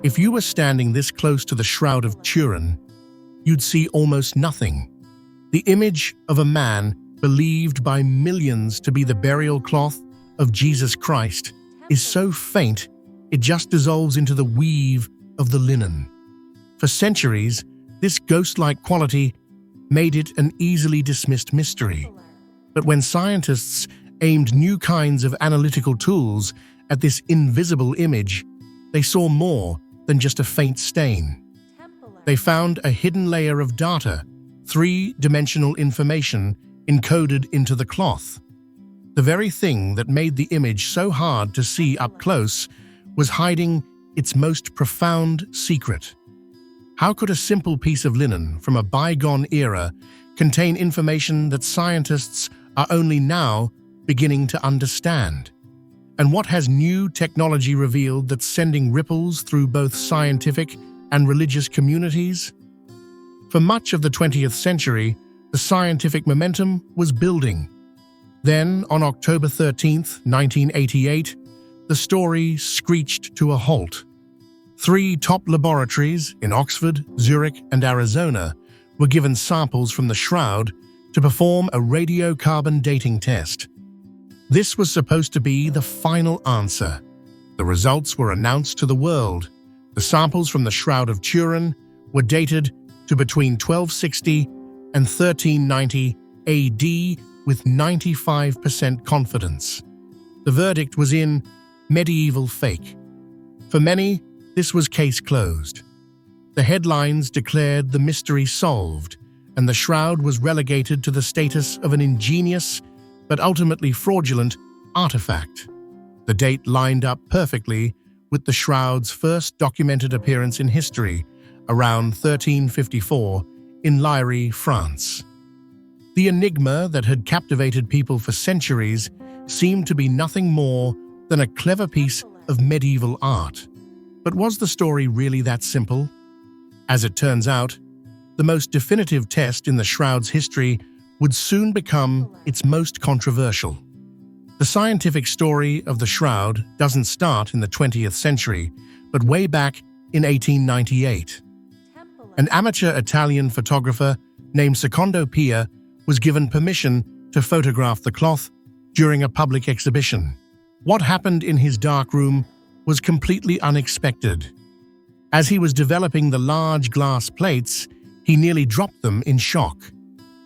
If you were standing this close to the Shroud of Turin, you'd see almost nothing. The image of a man believed by millions to be the burial cloth of Jesus Christ is so faint it just dissolves into the weave of the linen. For centuries, this ghost-like quality made it an easily dismissed mystery. But when scientists aimed new kinds of analytical tools at this invisible image, they saw more than just a faint stain. They found a hidden layer of data, three-dimensional information encoded into the cloth. The very thing that made the image so hard to see up close was hiding its most profound secret. How could a simple piece of linen from a bygone era contain information that scientists are only now beginning to understand? And what has new technology revealed that's sending ripples through both scientific and religious communities? For much of the 20th century, the scientific momentum was building. Then, on October 13, 1988, the story screeched to a halt. Three top laboratories in Oxford, Zurich, and Arizona were given samples from the shroud to perform a radiocarbon dating test. This was supposed to be the final answer. The results were announced to the world. The samples from the Shroud of Turin were dated to between 1260 and 1390 AD with 95% confidence. The verdict was in medieval fake. For many, this was case closed. The headlines declared the mystery solved, and the shroud was relegated to the status of an ingenious but ultimately fraudulent artifact. The date lined up perfectly with the shroud's first documented appearance in history, around 1354 in Liry, France. The enigma that had captivated people for centuries seemed to be nothing more than a clever piece of medieval art. But was the story really that simple? As it turns out, the most definitive test in the shroud's history would soon become its most controversial. The scientific story of the shroud doesn't start in the 20th century, but way back in 1898. An amateur Italian photographer named Secondo Pia was given permission to photograph the cloth during a public exhibition. What happened in his dark room was completely unexpected. As he was developing the large glass plates, he nearly dropped them in shock.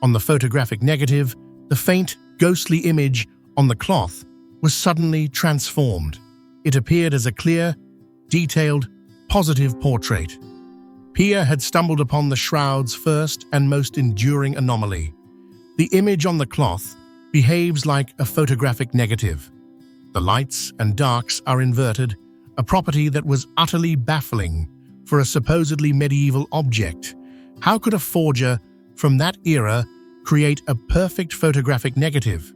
On the photographic negative, the faint, ghostly image on the cloth was suddenly transformed. It appeared as a clear, detailed, positive portrait. Pia had stumbled upon the shroud's first and most enduring anomaly. The image on the cloth behaves like a photographic negative. The lights and darks are inverted, a property that was utterly baffling for a supposedly medieval object. How could a forger from that era create a perfect photographic negative,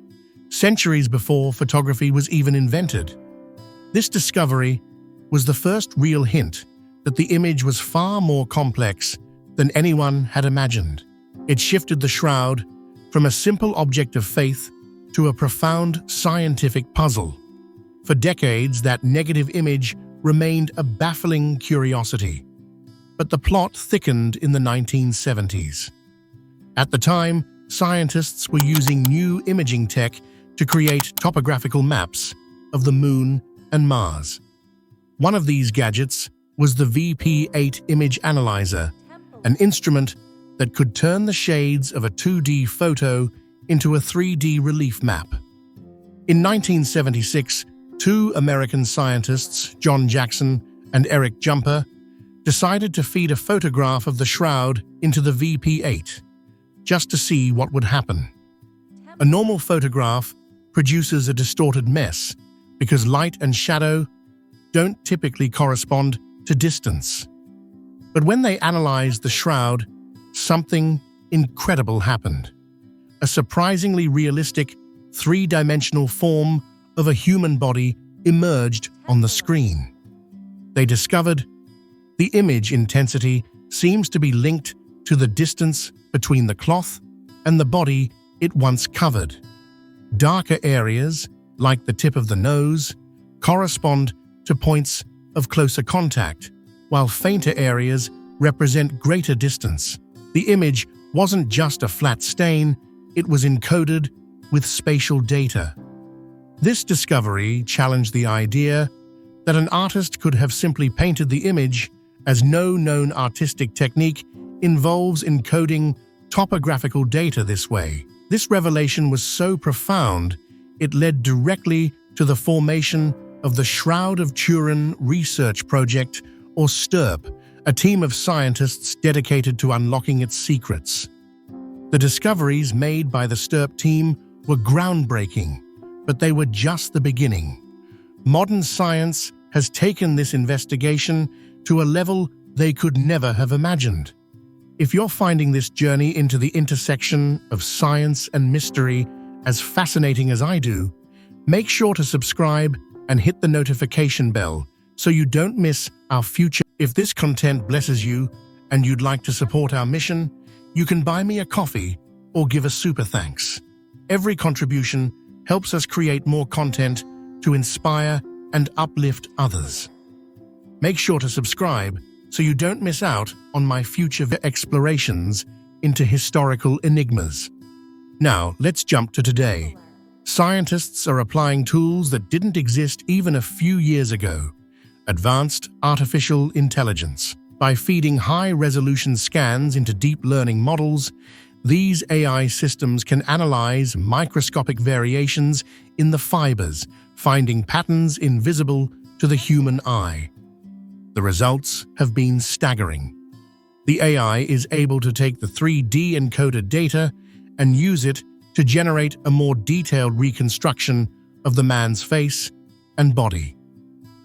centuries before photography was even invented? This discovery was the first real hint that the image was far more complex than anyone had imagined. It shifted the shroud from a simple object of faith to a profound scientific puzzle. For decades, that negative image remained a baffling curiosity. But the plot thickened in the 1970s. At the time, scientists were using new imaging tech to create topographical maps of the Moon and Mars. One of these gadgets was the VP8 image analyzer, an instrument that could turn the shades of a 2D photo into a 3D relief map. In 1976, two American scientists, John Jackson and Eric Jumper, decided to feed a photograph of the shroud into the VP8, just to see what would happen. A normal photograph produces a distorted mess because light and shadow don't typically correspond to distance. But when they analyzed the shroud, something incredible happened. A surprisingly realistic, three-dimensional form of a human body emerged on the screen. They discovered the image intensity seems to be linked to the distance between the cloth and the body it once covered. Darker areas, like the tip of the nose, correspond to points of closer contact, while fainter areas represent greater distance. The image wasn't just a flat stain, it was encoded with spatial data. This discovery challenged the idea that an artist could have simply painted the image, as no known artistic technique involves encoding topographical data this way. This revelation was so profound, it led directly to the formation of the Shroud of Turin Research Project, or STURP, a team of scientists dedicated to unlocking its secrets. The discoveries made by the STURP team were groundbreaking, but they were just the beginning. Modern science has taken this investigation to a level they could never have imagined. If you're finding this journey into the intersection of science and mystery as fascinating as I do, make sure to subscribe and hit the notification bell so you don't miss our future. If this content blesses you and you'd like to support our mission, you can buy me a coffee or give a super thanks. Every contribution helps us create more content to inspire and uplift others. Make sure to subscribe so you don't miss out on my future explorations into historical enigmas. Now, let's jump to today. Scientists are applying tools that didn't exist even a few years ago: advanced artificial intelligence. By feeding high-resolution scans into deep learning models, these AI systems can analyze microscopic variations in the fibers, finding patterns invisible to the human eye. The results have been staggering. The AI is able to take the 3D encoded data and use it to generate a more detailed reconstruction of the man's face and body.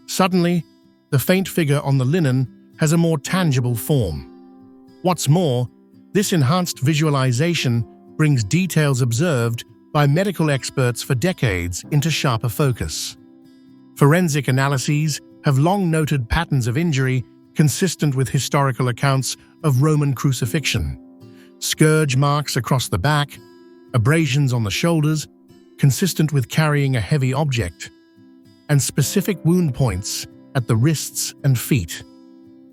Suddenly, the faint figure on the linen has a more tangible form. What's more, this enhanced visualization brings details observed by medical experts for decades into sharper focus. Forensic analyses have long noted patterns of injury consistent with historical accounts of Roman crucifixion: scourge marks across the back, abrasions on the shoulders, consistent with carrying a heavy object, and specific wound points at the wrists and feet.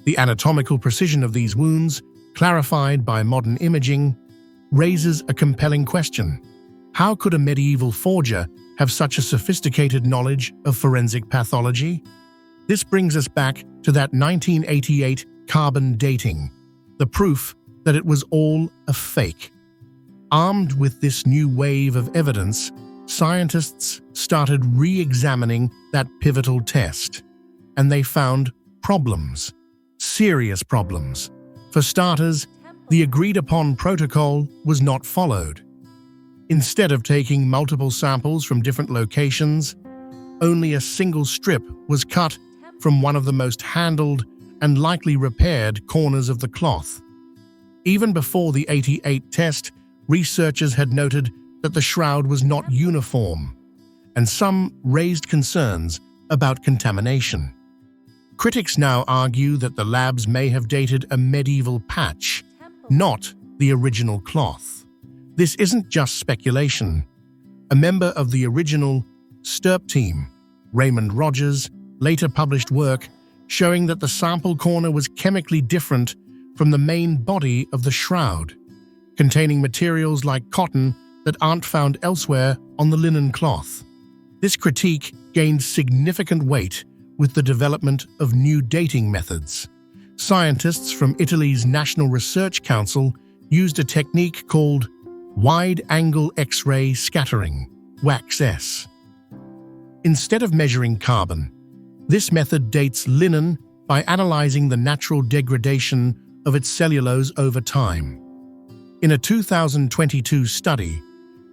The anatomical precision of these wounds, clarified by modern imaging, raises a compelling question. How could a medieval forger have such a sophisticated knowledge of forensic pathology? This brings us back to that 1988 carbon dating, the proof that it was all a fake. Armed with this new wave of evidence, scientists started re-examining that pivotal test, and they found problems, serious problems. For starters, the agreed-upon protocol was not followed. Instead of taking multiple samples from different locations, only a single strip was cut from one of the most handled and likely repaired corners of the cloth. Even before the 88 test, researchers had noted that the shroud was not uniform, and some raised concerns about contamination. Critics now argue that the labs may have dated a medieval patch, not the original cloth. This isn't just speculation. A member of the original STURP team, Raymond Rogers, later published work showing that the sample corner was chemically different from the main body of the shroud, containing materials like cotton that aren't found elsewhere on the linen cloth. This critique gained significant weight with the development of new dating methods. Scientists from Italy's National Research Council used a technique called wide-angle X-ray scattering, WAX-S. Instead of measuring carbon, this method dates linen by analyzing the natural degradation of its cellulose over time. In a 2022 study,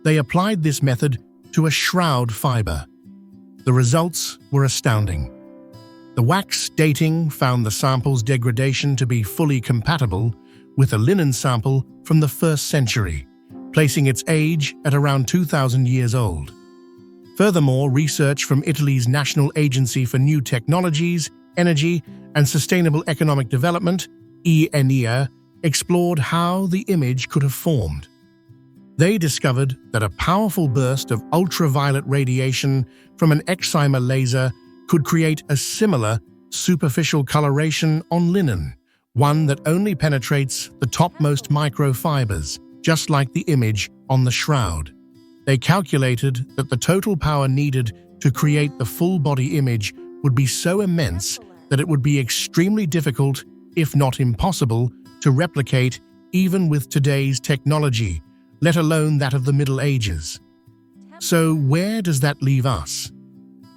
they applied this method to a shroud fiber. The results were astounding. The wax dating found the sample's degradation to be fully compatible with a linen sample from the 1st century, placing its age at around 2,000 years old. Furthermore, research from Italy's National Agency for New Technologies, Energy and Sustainable Economic Development, ENEA, explored how the image could have formed. They discovered that a powerful burst of ultraviolet radiation from an excimer laser could create a similar superficial coloration on linen, one that only penetrates the topmost microfibers, just like the image on the shroud. They calculated that the total power needed to create the full-body image would be so immense that it would be extremely difficult, if not impossible, to replicate even with today's technology, let alone that of the Middle Ages. So where does that leave us?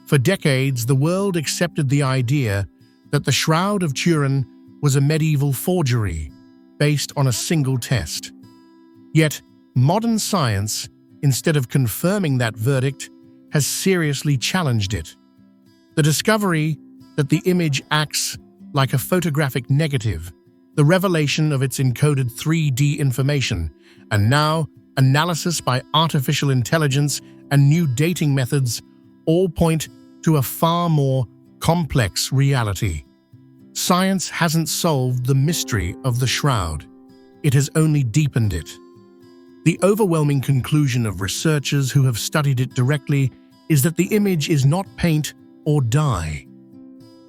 For decades, the world accepted the idea that the Shroud of Turin was a medieval forgery based on a single test. Yet, modern science, instead of confirming that verdict, has seriously challenged it. The discovery that the image acts like a photographic negative, the revelation of its encoded 3D information, and now analysis by artificial intelligence and new dating methods all point to a far more complex reality. Science hasn't solved the mystery of the shroud. It has only deepened it. The overwhelming conclusion of researchers who have studied it directly is that the image is not paint or dye.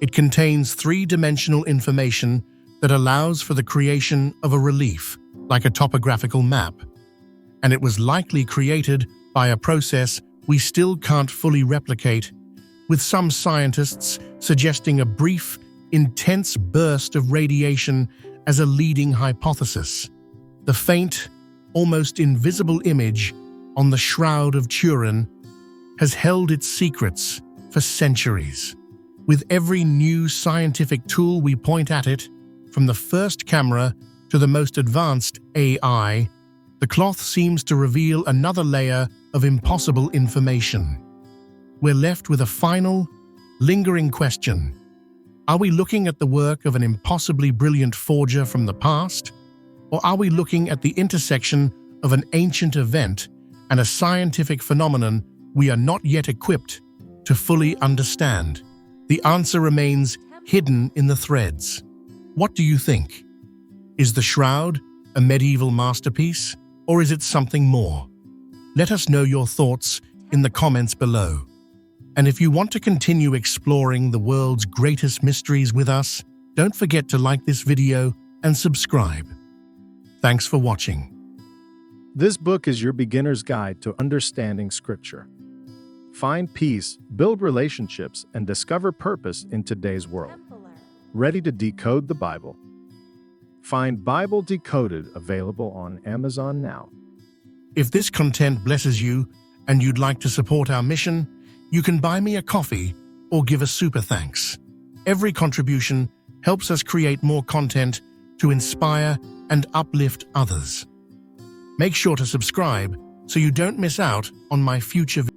It contains three-dimensional information that allows for the creation of a relief, like a topographical map. And it was likely created by a process we still can't fully replicate, with some scientists suggesting a brief, intense burst of radiation as a leading hypothesis. The faint, almost invisible image on the Shroud of Turin has held its secrets for centuries. With every new scientific tool we point at it, from the first camera to the most advanced AI, the cloth seems to reveal another layer of impossible information. We're left with a final, lingering question. Are we looking at the work of an impossibly brilliant forger from the past? Or are we looking at the intersection of an ancient event and a scientific phenomenon we are not yet equipped to fully understand? The answer remains hidden in the threads. What do you think? Is the shroud a medieval masterpiece, or is it something more? Let us know your thoughts in the comments below. And if you want to continue exploring the world's greatest mysteries with us, don't forget to like this video and subscribe. Thanks for watching. This book is your beginner's guide to understanding Scripture. Find peace, build relationships, and discover purpose in today's world. Ready to decode the Bible? Find Bible Decoded available on Amazon now. If this content blesses you and you'd like to support our mission, you can buy me a coffee or give a super thanks. Every contribution helps us create more content to inspire and uplift others. Make sure to subscribe so you don't miss out on my future videos.